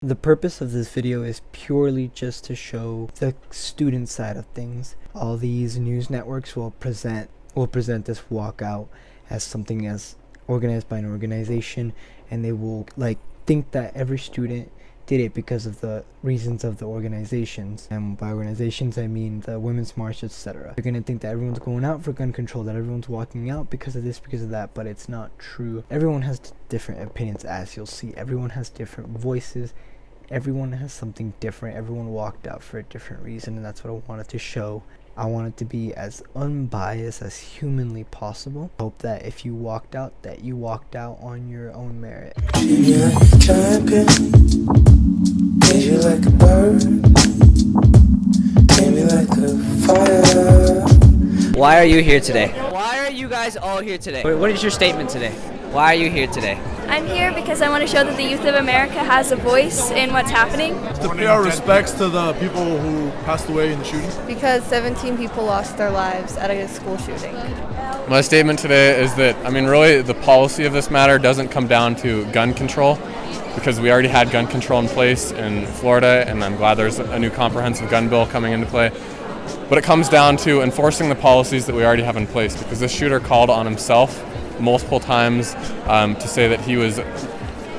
The purpose of this video is purely just to show the student side of things. All these news networks will present this walkout as something as organized by an organization, and they will think that every student did it because of the reasons of the organizations. And by organizations, I mean the Women's March, etc. They're gonna think that everyone's going out for gun control, that everyone's walking out because of this, because of that, but it's not true. Everyone has different opinions, as you'll see. Everyone has different voices. Everyone has something different. Everyone walked out for a different reason, and that's what I wanted to show. I wanted to be as unbiased as humanly possible. I hope that if you walked out, that you walked out on your own merit. You like a champion, made you like a bird, came you like a fire. Why are you here today? Why are you guys all here today? What is your statement today? Why are you here today? I'm here because I want to show that the youth of America has a voice in what's happening. To pay our respects to the people who passed away in the shooting. Because 17 people lost their lives at a school shooting. My statement today is that, really the policy of this matter doesn't come down to gun control, because we already had gun control in place in Florida, and I'm glad there's a new comprehensive gun bill coming into play. But it comes down to enforcing the policies that we already have in place, because this shooter called on himself multiple times to say that he was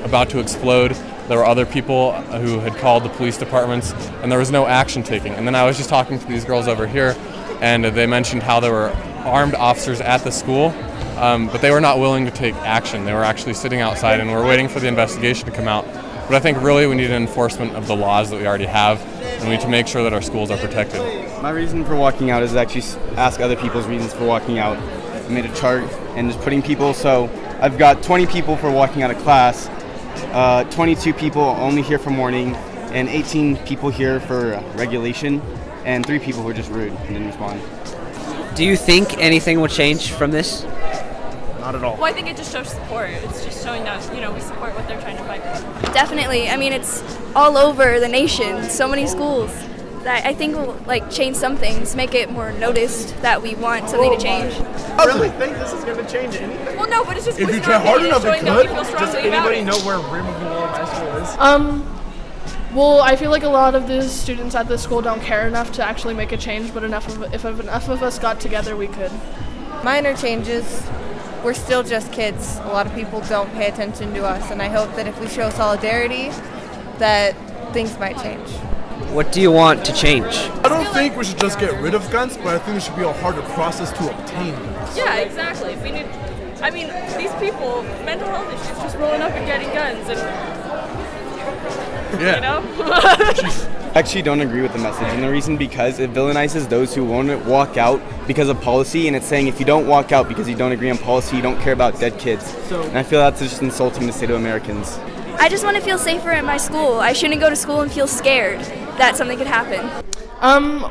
about to explode. There were other people who had called the police departments, and there was no action taking. And then I was just talking to these girls over here, and they mentioned how there were armed officers at the school, but they were not willing to take action. They were actually sitting outside, and we're waiting for the investigation to come out. But I think really we need an enforcement of the laws that we already have, and we need to make sure that our schools are protected. My reason for walking out is actually ask other people's reasons for walking out. I made a chart and just putting people, so I've got 20 people for walking out of class, 22 people only here for morning, and 18 people here for regulation, and 3 people who are just rude and didn't respond. Do you think anything will change from this? Not at all. Well, I think it just shows support. It's just showing that, we support what they're trying to fight for. Definitely. I mean, it's all over the nation, so many schools. That I think will change some things, make it more noticed that we want something to change. I really think this is going to change anything. Well, no, but it's just if you try hard enough, it could. Does anybody know where Raymond High School is? Well, I feel like a lot of the students at this school don't care enough to actually make a change, but if enough of us got together, we could. Minor changes. We're still just kids. A lot of people don't pay attention to us, and I hope that if we show solidarity, that things might change. What do you want to change? I don't think we should just get rid of guns, but I think it should be a harder process to obtain guns. Yeah, exactly. We need. These people, mental health issues, just rolling up and getting guns, and I actually don't agree with the message, and the reason because it villainizes those who won't walk out because of policy, and it's saying if you don't walk out because you don't agree on policy, you don't care about dead kids. And I feel that's just insulting to say to Americans. I just want to feel safer at my school. I shouldn't go to school and feel scared that something could happen.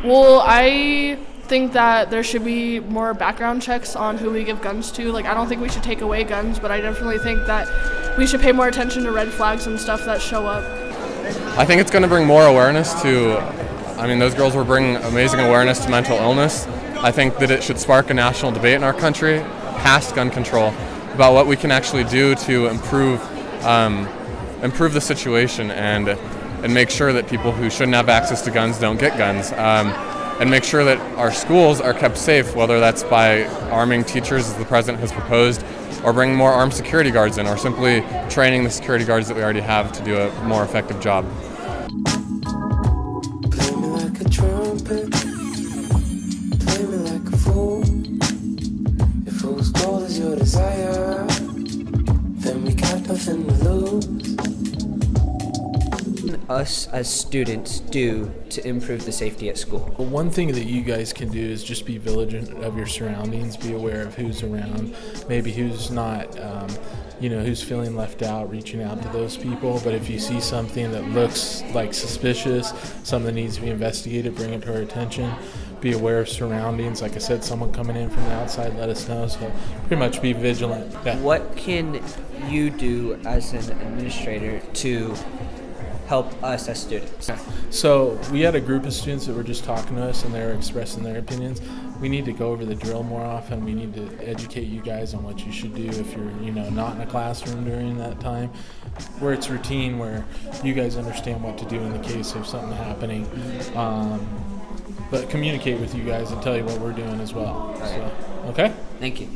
Well, I think that there should be more background checks on who we give guns to. I don't think we should take away guns, but I definitely think that we should pay more attention to red flags and stuff that show up. I think it's going to bring more awareness to, those girls will bring amazing awareness to mental illness. I think that it should spark a national debate in our country past gun control about what we can actually do to improve the situation and make sure that people who shouldn't have access to guns don't get guns, and make sure that our schools are kept safe, whether that's by arming teachers as the president has proposed, or bringing more armed security guards in, or simply training the security guards that we already have to do a more effective job. Play me like a trumpet, play me like a fool. If fool's gold is your desire, then we got nothing to lose. Us as students do to improve the safety at school? One thing that you guys can do is just be vigilant of your surroundings, be aware of who's around, maybe who's not, who's feeling left out, reaching out to those people. But if you see something that looks like suspicious, something that needs to be investigated, bring it to our attention. Be aware of surroundings. Like I said, someone coming in from the outside, let us know. So pretty much be vigilant. Yeah. What can you do as an administrator to help us as students? So we had a group of students that were just talking to us, and they were expressing their opinions. we need to go over the drill more often. We need to educate you guys on what you should do if you're, not in a classroom during that time, where it's routine, where you guys understand what to do in the case of something happening. But communicate with you guys and tell you what we're doing as well. So, okay? Thank you.